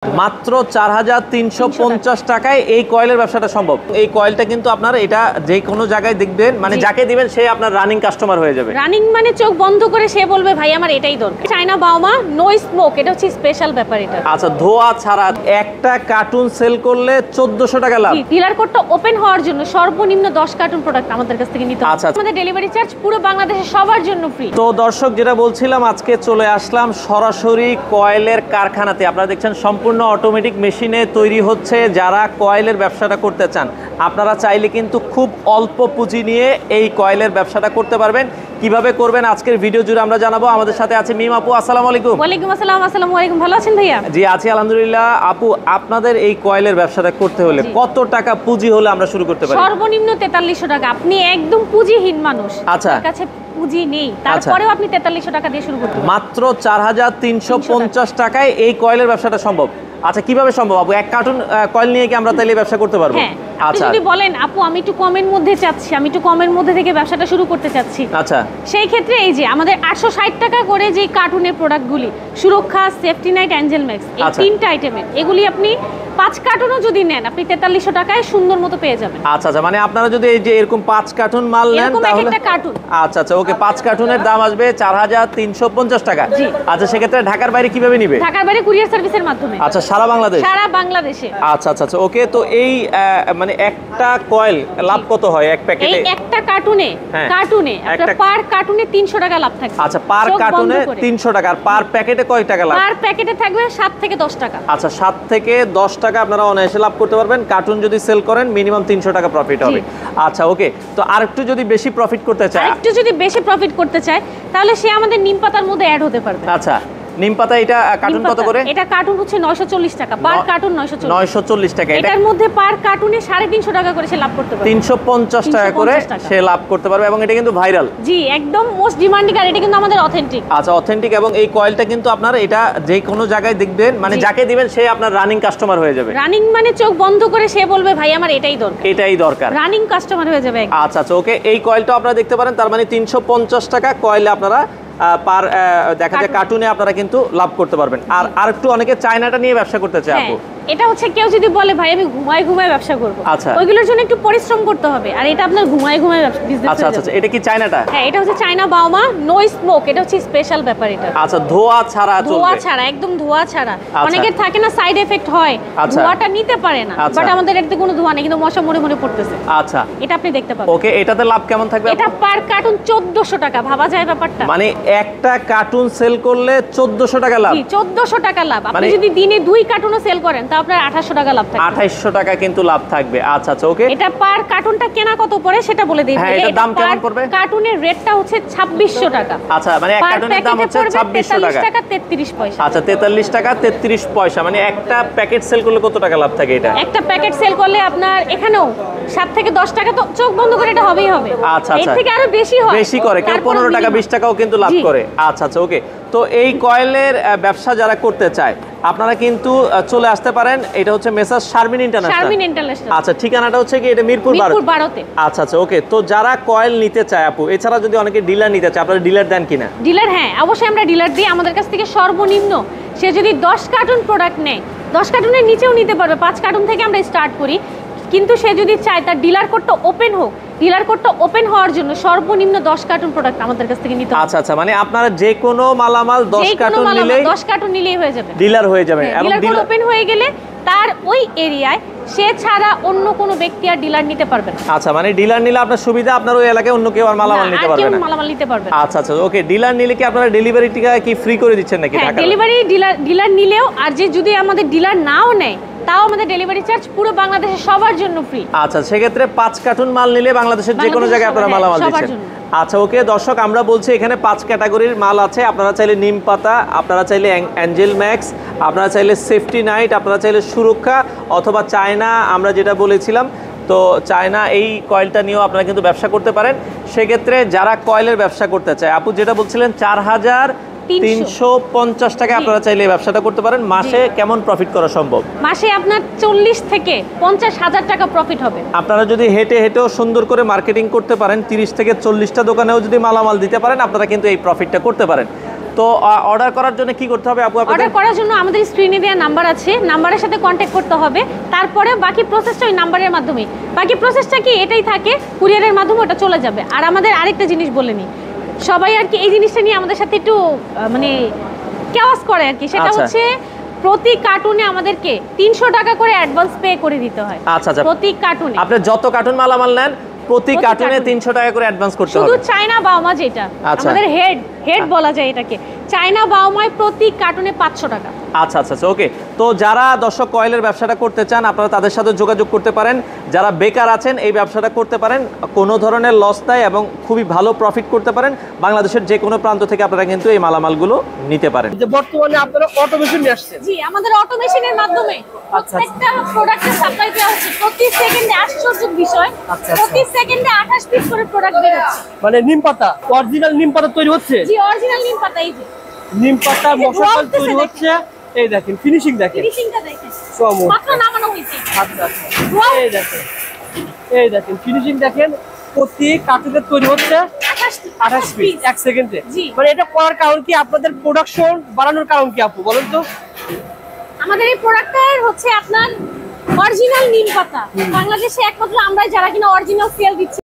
মাত্র ৪৩৫০ টাকায় এই কয়েলের ব্যবসাটা সম্ভব। এই কয়েলটা কিন্তু আপনার এটা যে কোনো জায়গায় দেখবেন, মানে যাকে দিবেন সে আপনার রানিং কাস্টমার হয়ে যাবে। রানিং মানে চোখ বন্ধ করে সে বলবে ভাই আমার এটাই দরকার। চায়না বাওমা নো স্মোক, এটা হচ্ছে স্পেশাল ব্যাপার এটা। আচ্ছা, ধোয়া ছাড়া একটা কার্টুন সেল করলে ১৪০০ টাকা লাভ। ডিলার কোডটা ওপেন হওয়ার জন্য সর্বনিম্ন 10 কার্টুন প্রোডাক্ট আমাদের কাছ থেকে নিতে হবে। আচ্ছা, আমাদের ডেলিভারি চার্জ পুরো বাংলাদেশে সবার জন্য ফ্রি। তো দর্শক, যেটা বলছিলাম, আজকে চলে আসলাম সরাসরি কয়েলের কারখানাতে। আপনারা দেখছেন সম্পূর্ণ অটোমেটিক মেশিনে তৈরি হচ্ছে। যারা কয়েলের ব্যবসাটা করতে চান, আপনারা চাইলে কিন্তু খুব অল্প পুঁজি নিয়ে এই কয়েলের ব্যবসাটা করতে পারবেন। কিভাবে করবেন আজকের ভিডিও জুড়ে আমরা জানাবো। আমাদের সাথে আছে মিম আপু। আসসালামু আলাইকুম। ওয়ালাইকুম আসসালাম। আসসালামু আলাইকুম, ভালো আছেন ভাইয়া? জি আছি আলহামদুলিল্লাহ। আপু, আপনাদের এই কয়েলের ব্যবসাটা করতে হলে কত টাকা পুঁজি হলে আমরা শুরু করতে পারি? সর্বনিম্ন 4300 টাকা। আপনি একদম পুঁজিহীন মানুষ, আচ্ছা, আপনার কাছে পুঁজি নেই, তারপরেও আপনি 4300 টাকা দিয়ে শুরু করতে পারেন। মাত্র ৪৩৫০ টাকায় এই কয়েলের ব্যবসাটা সম্ভব। আচ্ছা, কিভাবে সম্ভব আপু? এক কার্টুন কয়েল নিয়ে কি আমরা তাইলে ব্যবসা করতে পারবো? হ্যাঁ, আপনি যদি বলেন আপু আমি একটু কমের মধ্যে চাচ্ছি, আমি একটু কমের মধ্যে থেকে ব্যবসাটা শুরু করতে চাচ্ছি, আচ্ছা, সেই ক্ষেত্রে এই যে আমাদের 860 টাকা করে যে কার্টুনের প্রোডাক্টগুলি, সুরক্ষা, সেফটি নাইট, অ্যাঞ্জেল ম্যাক্স, এই তিনটা আইটেমের, এগুলি আপনি 5 কার্টুনও যদি নেন আপনি 4300 টাকায় সুন্দর মতো পেয়ে যাবেন। আচ্ছা আচ্ছা, মানে আপনারা যদি এই যে এরকম 5 কার্টুন মাল নেন তাহলে একটা কার্টুন, আচ্ছা আচ্ছা ওকে, 5 কার্টুনের দাম আসবে 4350 টাকা। আচ্ছা, সেক্ষেত্রে ঢাকার বাইরে কিভাবে নিবে? ঢাকার বাইরে কুরিয়ার সার্ভিসের মাধ্যমে। আচ্ছা, সারা বাংলাদেশ? সারা বাংলাদেশে। আচ্ছা আচ্ছা আচ্ছা ওকে। তো এই মানে একটা কয়েল লাভ কত হয় এক প্যাকেটে? এই একটা কার্টুনে আপনার পার কার্টুনে 300 টাকা লাভ থাকে। আচ্ছা, পার কার্টুনে 300 টাকা। আর পার প্যাকেটে কয় টাকা লাভ? পার প্যাকেটে থাকবে 7 থেকে 10 টাকা। আচ্ছা, 7 থেকে 10 টাকা আপনারা অনায়াসে লাভ করতে পারবেন। কার্টুন যদি সেল করেন মিনিমাম 300 টাকা প্রফিট হবে। আচ্ছা ওকে। তো আরেকটু যদি বেশি প্রফিট করতে চায়, তাহলে সে আমাদের নিম পাতার মধ্যে অ্যাড হতে পারবে। আচ্ছা, নিম পাতা এটা কার্টুন কত করে? এটা কার্টুন হচ্ছে 940 টাকা, পার কার্টুন 940 টাকা। এটার মধ্যে পার কার্টুনে 350 টাকা করে সে লাভ করতে পারবে। 350 টাকা করে সে লাভ করতে পারবে এবং এটা কিন্তু ভাইরাল। জি, একদম মোস্ট ডিমান্ডিং, আর এটা কিন্তু আমাদের অথেন্টিক। আচ্ছা, অথেন্টিক। এবং এই কয়েলটা কিন্তু আপনারা এটা যে কোনো জায়গায় দেখবেন, মানে যাকে দিবেন সে আপনার রানিং কাস্টমার হয়ে যাবে। রানিং মানে চোখ বন্ধ করে সে বলবে ভাই আমার এটাই দরকার, এটাই দরকার, রানিং কাস্টমার হয়ে যাবে। আচ্ছা আচ্ছা ওকে। এই কয়েলটা আপনারা দেখতে পারেন, তার মানে 350 টাকা কয়েলে আপনারা পার দেখা যায় কার্টুনে আপনারা কিন্তু লাভ করতে পারবেন। আর আরেকটু অনেকে চায়নাটা নিয়ে ব্যবসা করতে চায় আপু। এটা হচ্ছে কেউ যদি বলে ভাই আমি ঘুমায় ব্যবসা করব, আচ্ছা, ওইগুলোর জন্য একটু পরিশ্রম করতে হবে। আর এটা আপনার ঘুমায় বিজনেস। আচ্ছা আচ্ছা, এটা কি চায়নাটা? হ্যাঁ, এটা হচ্ছে চায়না বাওমা নো স্মোক, এটা হচ্ছে স্পেশাল ব্যাপার এটা। আচ্ছা, ধোয়া ছাড়া চলবে? ধোয়া ছাড়া, একদম ধোয়া ছাড়া। অনেকের থাকে না সাইড এফেক্ট হয়, ধোয়াটা নিতে পারে না, বাট আমাদের এটাতে কোনো ধোয়া নেই, কিন্তু মশা মরে পড়তেছে। আচ্ছা, এটা আপনি দেখতে পাবেন। ওকে, এটাতে লাভ কেমন থাকবে? এটা পার কার্টুন 1400 টাকা। ভাবা যায় ব্যাপারটা? মানে একটা কার্টুন সেল করলে 1400 টাকা লাভ। 1400 টাকা লাভ। আপনি যদি দিনে 2 কার্টুনও সেল করেন তা আপনার 2800 টাকা লাভ থাকবে। 2800 টাকা কিন্তু লাভ থাকবে। আচ্ছা আচ্ছা ওকে। এটা পার কার্টুনটা কেনা কত পড়ে সেটা বলে দিই। হ্যাঁ, এটার দাম কেমন পড়বে? কার্টুনের রেটটা হচ্ছে 2600 টাকা। আচ্ছা, মানে এক কার্টুনের দাম হচ্ছে 2600 টাকা 33 পয়সা। আচ্ছা, 43 টাকা 33 পয়সা। মানে একটা প্যাকেট সেল করলে কত টাকা লাভ থাকে এটা? একটা প্যাকেট সেল করলে আপনার এখানেও 7 থেকে 10 টাকা, তো চোখ বন্ধ করে এটা হবেই হবে। আচ্ছা আচ্ছা, এর থেকে আরো বেশি হয়, বেশি করে কেউ 15 টাকা 20 টাকাও কিন্তু লাভ করে। আচ্ছা আচ্ছা ওকে। তো এই কয়েলের ব্যবসা যারা করতে চায় আপনারা কিন্তু চলে আসতে পারেন। এটা হচ্ছে মেসার্স শারমিন ইন্টারন্যাশনাল। আচ্ছা, ঠিকানাটা হচ্ছে কি? এটা মিরপুর 12। আচ্ছা আচ্ছা ওকে। তো যারা কয়েল নিতে চায় আপু, এছাড়া যদি অনেকে ডিলার নিতে চায়, আপনারা ডিলার দেন কিনা? ডিলার, হ্যাঁ অবশ্যই আমরা ডিলার দিই। আমাদের কাছ থেকে সর্বনিম্ন সে যদি 10 কার্টুন প্রোডাক্ট নেয়, 10 কার্টুনের নিচেও নিতে পারবে। 5 কার্টুন থেকে আমরা স্টার্ট করি, কিন্তু সে যদি চায় তার ডিলার কোডটা ওপেন হোক, ডিলার কোডটা ওপেন হওয়ার জন্য সর্বনিম্ন 10 কার্টুন প্রোডাক্ট আমাদের কাছ থেকে নিতে হবে। আচ্ছা আচ্ছা, মানে আপনারা যে কোনো মালামাল 10 কার্টুন নিলেই হয়ে যাবে, ডিলার হয়ে যাবে। এবং ডিলার কোড ওপেন হয়ে গেলে তার ওই এরিয়ায় সে ছাড়া অন্য কোনো ব্যক্তি আর ডিলার নিতে পারবে না। আচ্ছা, মানে ডিলার নিলে আপনার সুবিধা, আপনার ওই এলাকায় অন্য কেউ আর মালামাল নিতে পারবে না। মালামাল নিতে পারবে না। আচ্ছা আচ্ছা ওকে। ডিলার নিলে কি আপনারা ডেলিভারিটা কি ফ্রি করে দিচ্ছেন নাকি? হ্যাঁ, ডেলিভারি ডিলার নিলেও, আর যে যদি আমাদের ডিলার নাও নেয় তাও আমাদের ডেলিভারি চার্জ পুরো বাংলাদেশে সবার জন্য ফ্রি। আচ্ছা, সেক্ষেত্রে 5 কার্টুন মাল নিলে বাংলাদেশের যে কোনো জায়গায় আপনারা মালামাল দিচ্ছেন। আচ্ছা ওকে। দর্শক, আমরা বলছি এখানে 5 ক্যাটাগরির মাল আছে। আপনারা চাইলে নিম পাতা, আপনারা চাইলে অ্যাঞ্জেল ম্যাক্স, আপনারা চাইলে সেফটি নাইট, আপনারা চাইলে সুরক্ষা, অথবা চায়না আমরা যেটা বলেছিলাম, তো চায়না এই কয়েলটা নিয়েও আপনারা কিন্তু ব্যবসা করতে পারেন। সেক্ষেত্রে যারা কয়েলের ব্যবসা করতে চায়, আপু যেটা বলছিলেন 4350 টাকা আপনারা চাইলে এই ব্যবসাটা করতে পারেন। মাসে কেমন প্রফিট করা সম্ভব? মাসে আপনার 40 থেকে 50 হাজার টাকা প্রফিট হবে। আপনারা যদি হেঁটেও সুন্দর করে মার্কেটিং করতে পারেন, 30 থেকে 40টা দোকানেও যদি মালামাল দিতে পারেন, আপনারা কিন্তু এই প্রফিটটা করতে পারেন। তো অর্ডার করার জন্য কি করতে হবে আপু আপনাদের? অর্ডার করার জন্য আমাদের স্ক্রিনে দেওয়া নাম্বার আছে, নাম্বারের সাথে কন্ট্যাক্ট করতে হবে। তারপরে বাকি প্রসেসটা ওই নাম্বারের মাধ্যমে, বাকি প্রসেসটা কি এটাই থাকে, কুরিয়ারের মাধ্যমে ওটা চলে যাবে। আর আমাদের আরেকটা জিনিস বলে নিই, সবাই আর কি এই জিনিসটা নিয়ে আমাদের সাথে একটু মানে কেওয়াস করে আর কি, সেটা আচ্ছা। হচ্ছে প্রতি কার্টুনে আমাদেরকে 300 টাকা করে অ্যাডভান্স পে করে দিতে হয়। আচ্ছা আচ্ছা, প্রতি কার্টুনে আপনি যত কার্টুন মালামাল নেন প্রতি প্রতি কার্টুনে কার্টুনে 300 টাকা করে অ্যাডভান্স করতে শুধু হবে। চায়না বাওমা যেটা আচ্ছা। আমাদের হেড বলা যায় এটাকে, চায়না বাওমায় প্রতি কার্টুনে 500 টাকা। আচ্ছা আচ্ছা আচ্ছা, ওকে। তো যারা দর্শক কয়েলের ব্যবসাটা করতে চান আপনারা তাদের সাথে যোগাযোগ করতে পারেন, যারা বেকার আছেন এই ব্যবসাটা করতে পারেন, কোনো ধরনের লস নাই এবং খুবই ভালো প্রফিট করতে পারেন। বাংলাদেশের যে কোনো প্রান্ত থেকে আপনারা কিন্তু এই মালামালগুলো নিতে পারেন। যে বর্তমানে আপনারা অটোমেশন নিয়ে আসছেন। জি, আমাদের অটোমেশনের মাধ্যমে প্রত্যেকটা প্রোডাক্টের সাপ্লাই দেওয়া হচ্ছে। প্রতি সেকেন্ডে আশ্চর্য বিষয়, আচ্ছা। প্রতি সেকেন্ডে 28 পিস করে প্রোডাক্ট বের হচ্ছে। মানে নিম পাতা, অরিজিনাল নিম পাতা তৈরি হচ্ছে। জি, অরিজিনাল নিম পাতা। এই যে নিম পাতা মশলা ধোয়া তৈরি উঠতেছে হচ্ছে। এই দেখেন ফিনিশিং দেখেন। ফিনিশিংটা দেখেন, চমৎকার। মাত্র নামানো হয়েছে। আচ্ছা আচ্ছা, এই দেখেন ফিনিশিং দেখেন। প্রতি কার্টুনে তৈরি হচ্ছে 28 পিস 1 সেকেন্ডে। জি। মানে এটা করার কারণ কি, আপনাদের প্রোডাকশন বাড়ানোর কারণ কি আপু বলেন তো? আমাদের এই প্রোডাক্টের হচ্ছে আপনার অরিজিনাল নিম পাতা, বাংলাদেশে একমাত্র আমরাই যারা কিনা অরিজিনাল সেল দিচ্ছি